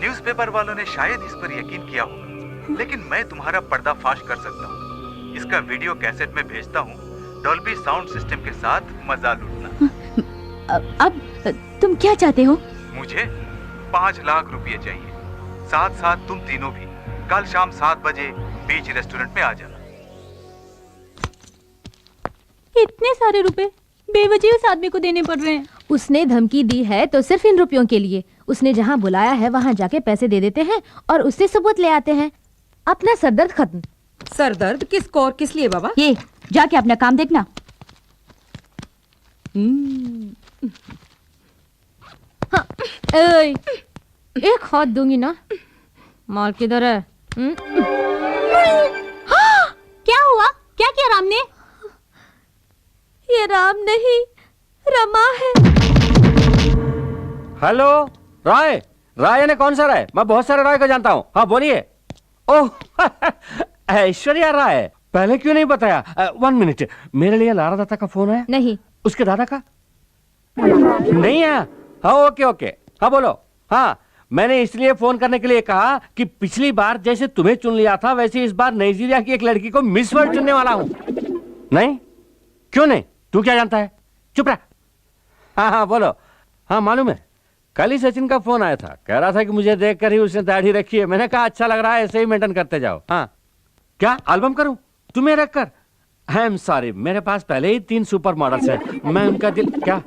Speaker 13: न्यूज़पेपर वालों ने शायद इस पर यकीन किया होगा, लेकिन मैं तुम्हारा पर्दाफाश कर सकता हूँ। इसका वीडियो कैसेट में भेजता हूँ। डॉल्बी साउंड सिस्टम के साथ मजा लूटना।
Speaker 3: अब तुम क्या चाहते हो?
Speaker 13: मुझे 5 लाख रुपए चाहिए। साथ साथ तुम तीनों भी कल शाम 7 बजे बीच रेस्टोरेंट में आ जाना।
Speaker 2: इतने सारे रुपए बेवजह उस आदमी को देने पड़ रहे हैं।
Speaker 1: उसने धमकी दी है तो सिर्फ इन रुपयों के लिए। उसने जहाँ बुलाया है वहाँ जाके पैसे दे देते हैं और उससे सबूत ले आते हैं। अपना सरदर्द खत्म।
Speaker 7: सरदर्द किसको और किस लिए बाबा?
Speaker 3: ये जाके अपना काम देखना।
Speaker 1: हाँ, एक हाथ दूंगी ना। माल किधर है?
Speaker 2: क्या हुआ? क्या किया राम ने?
Speaker 1: ये राम नहीं, रमा है।
Speaker 10: हेलो, राय। राय ने कौन सा राय? मैं बहुत सारे राय को जानता हूँ। हाँ बोलिए। ओह ऐश्वर्या राय, पहले क्यों नहीं बताया? 1 मिनट, मेरे लिए लारा दत्ता का फोन है?
Speaker 1: नहीं।
Speaker 10: उसके दादा का? नहीं है। हाँ ओके ओके, हाँ बोलो। हाँ, मैंने इसलिए फोन करने के लिए कहा कि पिछली बार जैसे तुम्हें चुन लिया था वैसे इस बार नाइजीरिया की एक लड़की को मिस वर्ल्ड चुनने वाला हूं। नहीं? क्यों नहीं? तू क्या जानता है? चुप रह। हाँ हाँ बोलो। हाँ मालूम है, कल ही सचिन का फोन आया था, कह रहा था कि मुझे देखकर ही उसने दाढ़ी रखी है। मैंने कहा अच्छा लग रहा है, ऐसे ही मेंटेन करते जाओ। हाँ क्या एल्बम करूं तुम्हें रखकर? आई एम सॉरी, मेरे पास पहले ही 3 सुपर मॉडल्स हैं। मैं उनका दिल क्या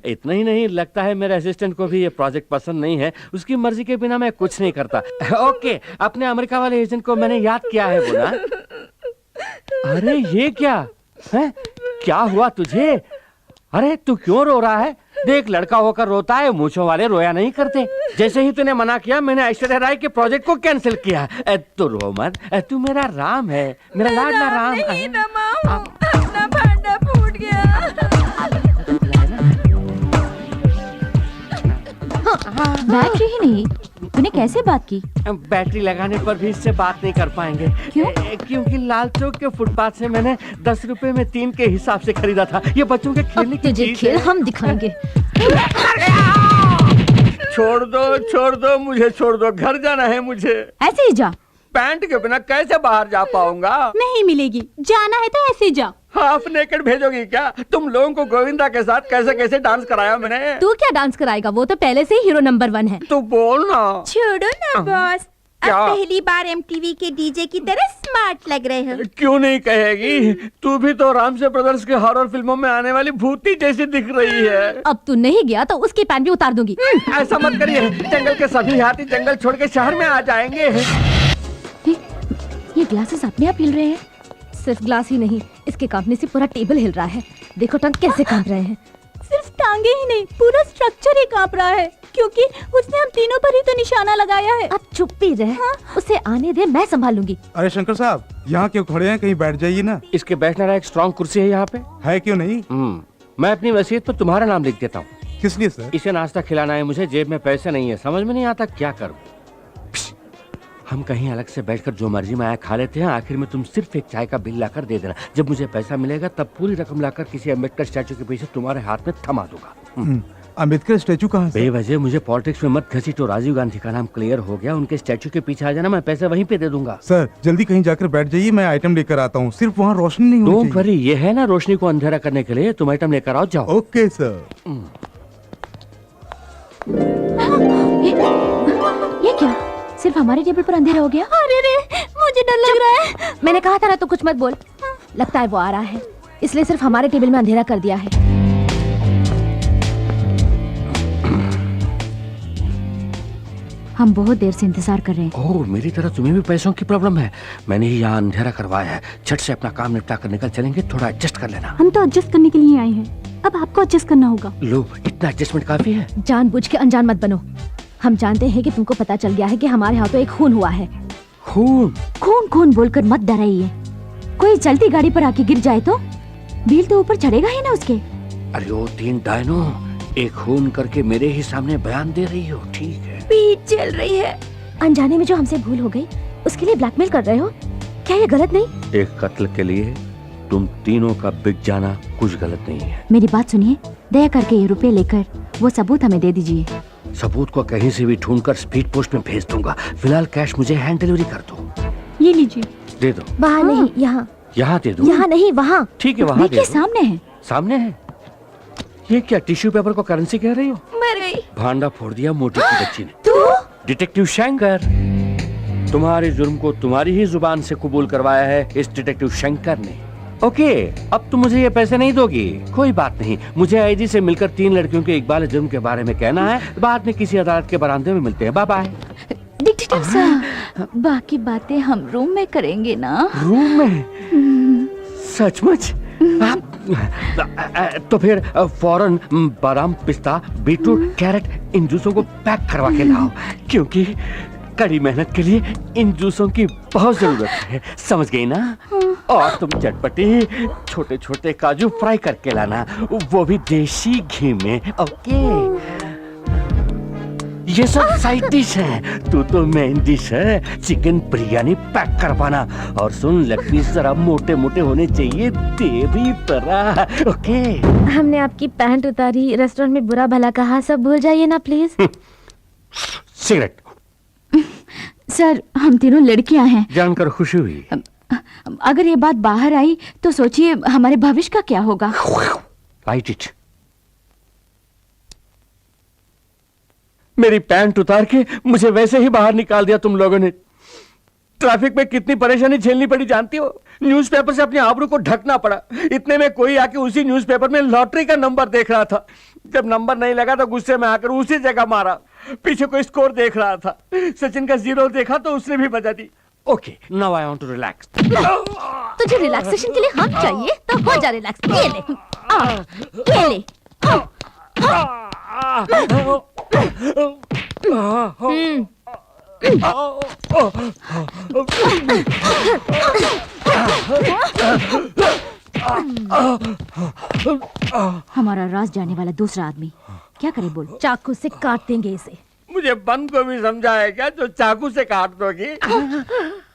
Speaker 10: इतना ही नहीं, लगता है मेरे असिस्टेंट को भी ये प्रोजेक्ट पसंद नहीं है। उसकी मर्जी के बिना मैं कुछ नहीं करता। ओके, अपने अमेरिका वाले एजेंट को मैंने याद किया है बोला। अरे ये क्या है? क्या हुआ तुझे? अरे तू क्यों रो रहा है? देख, लड़का होकर रोता है, मूंछों वाले रोया नहीं करते। जैसे ही तूने मना किया मैंने ऐश्वर्या राय के प्रोजेक्ट को कैंसिल किया। तू रो मत, तू मेरा राम है, मेरा लाडला राम।
Speaker 2: अपना भांडा फूट गया।
Speaker 3: बैटरी ही नहीं, तूने कैसे बात की?
Speaker 10: बैटरी लगाने पर भी इससे बात नहीं कर पाएंगे।
Speaker 3: क्यों?
Speaker 10: क्योंकि लाल चौक के फुटपाथ से मैंने 10 रुपए में 3 के हिसाब से खरीदा था। ये बच्चों के खेलने की चीज
Speaker 1: खेल हम दिखाएंगे।
Speaker 10: छोड़ दो मुझे, छोड़ दो, घर जाना है मुझे।
Speaker 3: ऐसे ही जा।
Speaker 10: पैंट के बिना कैसे बाहर जा पाऊंगा?
Speaker 2: नहीं मिलेगी, जाना है तो ऐसे जा।
Speaker 10: हाफ नेकेड भेजोगी क्या? तुम लोगों को गोविंदा के साथ कैसे कैसे डांस कराया मैंने।
Speaker 1: तू क्या डांस कराएगा, वो तो पहले से ही हीरो नंबर 1 है।
Speaker 10: तू बोल ना।
Speaker 16: छोड़ो ना बॉस, अब
Speaker 10: क्या?
Speaker 16: पहली बार एमटीवी के डीजे की तरह स्मार्ट लग रहे हो।
Speaker 10: क्यों नहीं कहेगी, तू भी तो रामसे ब्रदर्स के हॉरर फिल्मों में आने वाली भूती जैसी दिख रही है।
Speaker 1: अब तू नहीं गया तो उसकी पैंट भी उतार दूंगी।
Speaker 10: ऐसा मत करिए, जंगल के सभी हाथी जंगल छोड़ के शहर में आ जाएंगे।
Speaker 3: ये ग्लासेस अपने आप हिल रहे हैं।
Speaker 1: सिर्फ ग्लास ही नहीं, इसके कांपने से पूरा टेबल हिल रहा है। देखो टंग कैसे कांप रहे हैं।
Speaker 2: सिर्फ टांगे ही नहीं, पूरा स्ट्रक्चर ही कांप रहा है, क्योंकि उसने हम तीनों पर ही तो निशाना लगाया है।
Speaker 1: अब चुप भी रह। उसे आने दे, मैं संभालूंगी।
Speaker 11: अरे शंकर साहब, यहाँ क्यों खड़े हैं? कहीं बैठ जाइए ना।
Speaker 10: इसके बैठने वाला एक स्ट्रॉन्ग कुर्सी है यहाँ पे।
Speaker 11: है क्यों नहीं?
Speaker 10: मैं अपनी वसीयत पर तुम्हारा नाम लिख देता हूँ।
Speaker 11: किस लिए सर?
Speaker 10: इसे नाश्ता खिलाना है मुझे, जेब में पैसे नहीं है, समझ में नहीं आता क्या करूँ। हम कहीं अलग से बैठकर जो मर्जी में आया खा लेते हैं, आखिर में तुम सिर्फ एक चाय का बिल लाकर दे देना। जब मुझे पैसा मिलेगा तब पूरी रकम लाकर किसी अम्बेडकर स्टैचू के पीछे तुम्हारे हाथ में थमा दूंगा।
Speaker 11: अम्बेडकर स्टैचू कहाँ से?
Speaker 10: बेवजह मुझे पॉलिटिक्स में मत घसीटो, राजीव गांधी का नाम क्लियर हो गया, उनके स्टैचू के पीछे आ जाना, मैं पैसे वहीं पे दे दूंगा।
Speaker 11: सर जल्दी कहीं जाकर बैठ जाइए, मैं आइटम लेकर आता हूँ। सिर्फ वहाँ रोशनी नहीं होनी
Speaker 10: डोंट वरी, ये है ना रोशनी को अंधेरा करने के लिए, तुम आइटम लेकर आओ, जाओ।
Speaker 11: Okay sir.
Speaker 3: ये क्या, सिर्फ हमारे टेबल पर अंधेरा हो गया?
Speaker 2: अरे रे, मुझे डर लग रहा है।
Speaker 1: मैंने कहा था ना, तो कुछ मत बोल। लगता है वो आ रहा है, इसलिए सिर्फ हमारे टेबल में अंधेरा कर दिया है।
Speaker 3: हम बहुत देर से इंतजार कर रहे हैं।
Speaker 10: ओह, मेरी तरह तुम्हें भी पैसों की प्रॉब्लम है। मैंने ही यहाँ अंधेरा करवाया है, झट से अपना काम निपटा कर निकल चलेंगे, थोड़ा एडजस्ट कर लेना।
Speaker 2: हम तो एडजस्ट करने के लिए आए हैं, अब आपको एडजस्ट करना होगा।
Speaker 10: लो, इतना एडजस्टमेंट काफी है।
Speaker 1: जानबूझ के अनजान मत बनो। हम जानते हैं कि तुमको पता चल गया है कि हमारे हाथों एक खून हुआ है।
Speaker 10: खून?
Speaker 3: खून खून बोलकर मत डराइए। कोई चलती गाड़ी पर आके गिर जाए तो बिल तो ऊपर चढ़ेगा ही ना उसके।
Speaker 10: अरे ओ तीन डायनो, एक खून करके मेरे ही सामने बयान दे रही हो, ठीक है?
Speaker 1: पीठ चल रही है। अनजाने में जो हमसे भूल हो गई, उसके लिए ब्लैकमेल कर रहे हो, क्या ये गलत नहीं?
Speaker 10: एक कत्ल के लिए तुम तीनों का बिक जाना कुछ गलत नहीं है।
Speaker 3: मेरी बात सुनिए, दया करके ये रुपए लेकर वो सबूत हमें दे दीजिए।
Speaker 10: सबूत को कहीं से भी ढूंढकर स्पीड पोस्ट में भेज दूंगा। फिलहाल कैश मुझे हैंड डिलीवरी कर दो।
Speaker 2: ये लीजिए।
Speaker 10: दे दो।
Speaker 1: वहाँ नहीं, यहाँ।
Speaker 10: यहाँ दे दो।
Speaker 1: यहाँ नहीं, वहाँ।
Speaker 10: ठीक है, वहाँ दे
Speaker 3: देखिए
Speaker 10: दो।
Speaker 3: सामने है।
Speaker 10: सामने है? ये क्या टिश्यू पेपर को करेंसी कह रही हो?
Speaker 16: मर गई।
Speaker 10: भांडा फोड़ दिया मोटी की बच्ची ने। डिटेक्टिव शंकर, तुम्हारे जुर्म को तुम्हारी ही जुबान से कबूल करवाया है इस डिटेक्टिव शंकर ने। ओके, अब तुम मुझे ये पैसे नहीं दोगी, कोई बात नहीं। मुझे आईजी से मिलकर 3 लड़कियों के इकबाल जुर्म के बारे में कहना है, बाद में किसी अदालत के बरामदे में मिलते हैं। Bye bye.
Speaker 3: डिटेक्टिव साहब, बाकी बातें हम रूम में करेंगे ना?
Speaker 10: रूम में? सचमुच? तो फिर फौरन बादाम, पिस्ता, बीटरूट, कैरेट इन जूसों को पैक करवा के लाओ, क्योंकि कड़ी मेहनत के लिए इन जूसों की बहुत जरूरत है, समझ गई ना? और तुम चटपटी छोटे छोटे काजू फ्राई करके लाना, वो भी देसी घी में। ओके, ये सब साइड डिश है, तू तो मेन डिश है। चिकन बिरयानी पैक करवाना, और सुन, लेग पीस जरा मोटे मोटे होने चाहिए, तेरी तरह। ओके।
Speaker 1: हमने आपकी पैंट उतारी, रेस्टोरेंट में बुरा भला कहा, सब भूल जाइए ना प्लीज।
Speaker 10: सिगरेट।
Speaker 3: सर, हम तीनों लड़कियां हैं।
Speaker 10: जानकर खुशी हुई।
Speaker 3: अगर ये बात बाहर आई तो सोचिए हमारे भविष्य का क्या होगा।
Speaker 10: Right it. मेरी पैंट उतार के मुझे वैसे ही बाहर निकाल दिया तुम लोगों ने। ट्रैफिक में कितनी परेशानी झेलनी पड़ी जानती हो? न्यूज़पेपर से अपनी आबरू को ढकना पड़ा। इतने में कोई आके उसी न्यूज़पेपर में लॉटरी का नंबर देख रहा था। जब नंबर नहीं लगा तो गुस्से में आकर उसी जगह मारा। पीछे कोई स्कोर देख रहा था, सचिन का 0 देखा तो उसने भी बजा दी। Okay, now I want to relax.
Speaker 1: तुझे रिलैक्सेशन के लिए हम चाहिए तो हो जा रिलैक्स। ये ले, ये ले।
Speaker 3: हमारा राज जाने वाला दूसरा आदमी क्या करे बोल?
Speaker 1: चाकू से काट देंगे इसे।
Speaker 10: मुझे बंद को भी समझा है क्या जो चाकू से काट दोगी?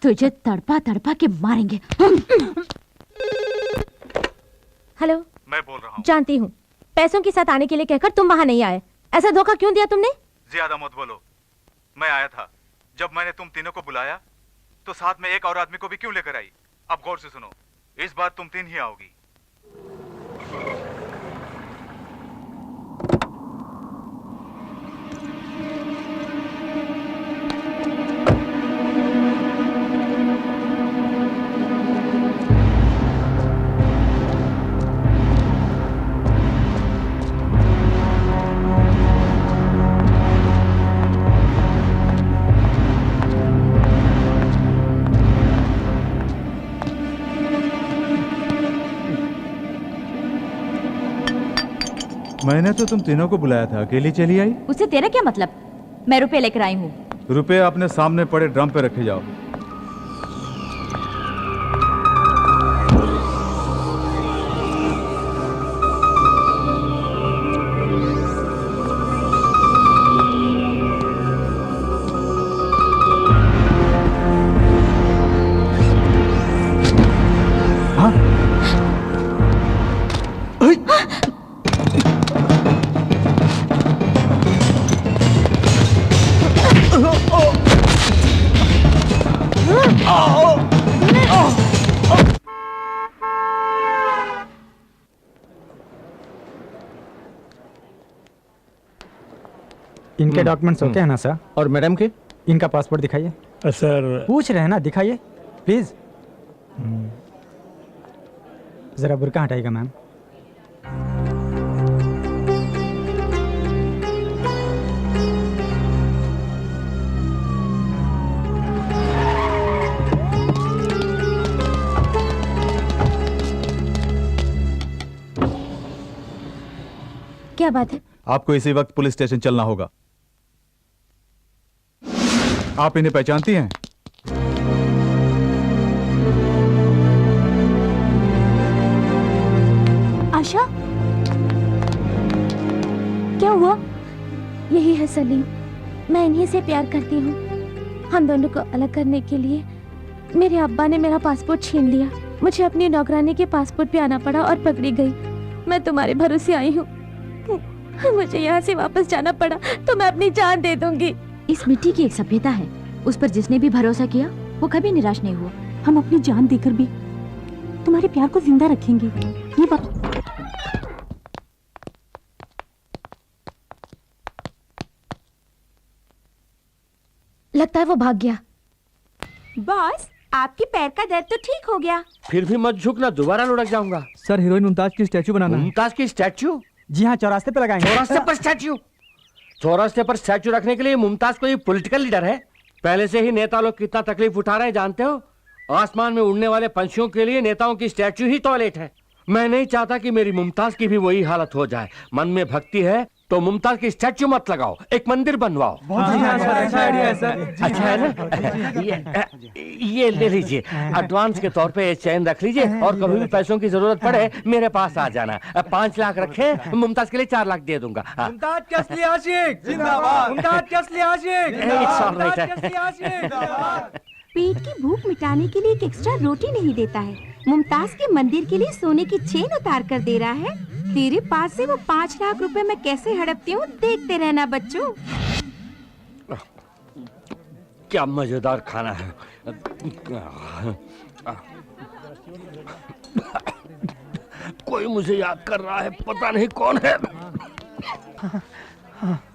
Speaker 3: तुझे तड़पा तड़पा के मारेंगे।
Speaker 1: हेलो,
Speaker 15: मैं बोल रहा हूँ।
Speaker 1: जानती हूँ, पैसों के साथ आने के लिए कहकर तुम वहाँ नहीं आए। ऐसा धोखा क्यों दिया तुमने?
Speaker 15: ज्यादा मत बोलो। मैं आया था। जब मैंने तुम तीनों को बुलाया तो साथ में एक और आदमी को भी क्यों लेकर आई? अब गौर से सुनो, इस बार तुम 3 ही आओगी। मैंने तो तुम तीनों को बुलाया था, अकेली चली आई?
Speaker 3: उससे तेरा क्या मतलब? मैं रुपए लेकर आई हूँ।
Speaker 15: रुपए अपने सामने पड़े ड्रम पे रखे जाओ।
Speaker 12: इनके डॉक्यूमेंट्स ओके है ना सर?
Speaker 8: और मैडम के?
Speaker 12: इनका पासपोर्ट दिखाइए।
Speaker 9: सर
Speaker 12: पूछ रहे हैं ना, दिखाइए प्लीज। जरा बुर्का हटाइएगा मैम।
Speaker 14: क्या बात है?
Speaker 15: आपको इसी वक्त पुलिस स्टेशन चलना होगा। आप इन्हें पहचानती हैं?
Speaker 14: आशा, क्या हुआ? यही है सलीम, मैं इन्हीं से प्यार करती हूँ। हम दोनों को अलग करने के लिए मेरे अब्बा ने मेरा पासपोर्ट छीन लिया। मुझे अपनी नौकरानी के पासपोर्ट पे आना पड़ा और पकड़ी गई। मैं तुम्हारे भरोसे आई हूँ। मुझे यहाँ से वापस जाना पड़ा तो मैं अपनी जान दे दूंगी।
Speaker 3: इस मिट्टी की एक सभ्यता है, उस पर जिसने भी भरोसा किया वो कभी निराश नहीं हुआ।
Speaker 2: हम अपनी जान देकर भी तुम्हारे प्यार को जिंदा रखेंगे, ये बात।
Speaker 14: लगता है वो भाग गया।
Speaker 16: बॉस, आपके पैर का दर्द तो ठीक हो गया।
Speaker 10: फिर भी मत झुकना, दोबारा लुढ़क जाऊंगा।
Speaker 5: सर, हीरोइन मुमताज की स्टैचू बनाना है।
Speaker 10: मुमताज की स्टैचू?
Speaker 12: जी हाँ, चौरास्ते पे लगाएंगे।
Speaker 10: चौरास्ते पर स्टैचू? चौरास्ते पर स्टैचू रखने के लिए मुमताज कोई पॉलिटिकल लीडर है? पहले से ही नेता लोग कितना तकलीफ उठा रहे हैं जानते हो? आसमान में उड़ने वाले पंछियों के लिए नेताओं की स्टैचू ही टॉयलेट है। मैं नहीं चाहता कि मेरी मुमताज की भी वही हालत हो जाए। मन में भक्ति है तो मुमताज की स्टैचू मत लगाओ, एक मंदिर बनवाओ।
Speaker 5: अच्छा आइडिया है सर।
Speaker 10: अच्छा है ना? ये ले लीजिए, एडवांस के तौर पे ये चैन रख लीजिए और कभी भी पैसों की जरूरत पड़े मेरे पास आ जाना। 5 लाख रखे, मुमताज के लिए 4 लाख दे दूंगा।
Speaker 5: मुमताज के असली आशिक जिंदाबाद। मुमताज के असली आशिक
Speaker 16: जिंदाबाद। पेट की भूख मिटाने के लिए एक एक्स्ट्रा रोटी नहीं देता है, मुमताज के मंदिर के लिए सोने की चेन उतार कर दे रहा है। तेरे पास से वो 5 लाख रुपए मैं कैसे हड़पती हूँ, देखते रहना बच्चों।
Speaker 10: क्या मजेदार खाना है। कोई मुझे याद कर रहा है, पता नहीं कौन है।